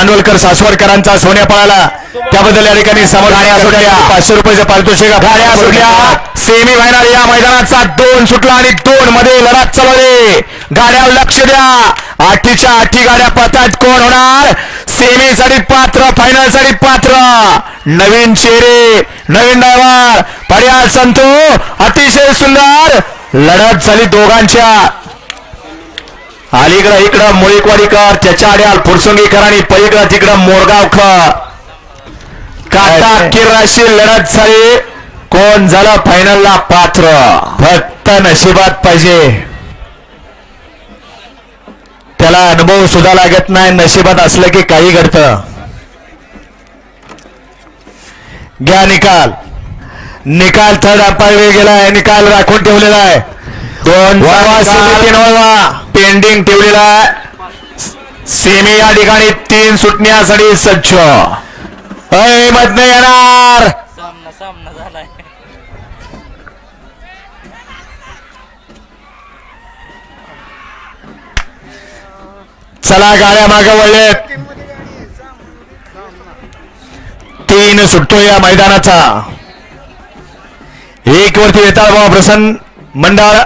कांडवलकर सासवडकरांचा सोन्या पळाला त्याबद्दल या ठिकाणी गाड्या सुटल्या 500 रुपयाचं पारितोषिक गाड्या सुटल्या सेमी फायनल या मैदानाचा 2 सुटला आणि 2 मध्ये लढत चालवली गाड्यावर लक्ष द्या 8च्या 8 गाड्या पळतात कोण होणार सेमी साठी पात्र फायनल साठी पात्र नवीन चेहरे नवीन ड्रायव्हर पर्याय संतो अतिशय सुंदर लढत झाली दोघांच्या अलीकडं इकडं मुळीकवाडीकर त्याच्या आड्याल फुरसुंगीकर आणि पलीकडं तिकडं मोरगावकर काटा किराशी लढत झाली कोण झालं फायनलला पात्र फक्त नशिबात पाहिजे त्याला अनुभव सुद्धा लागत नाही नशिबात असलं की काही घडतं घ्या निकाल थर्ड अंपायर गेलाय निकाल राखून ठेवलेला आहे 2 पेंडिंग ठेवलेला सेमी या ठिकाणी 3 सुटण्यासाठी सज्ज मधन येणार सामना झालाय चला गाड्या मागे वळलेत 3 सुटतो या मैदानाचा 1 वरती येतात बाबा प्रसन्न मंडळ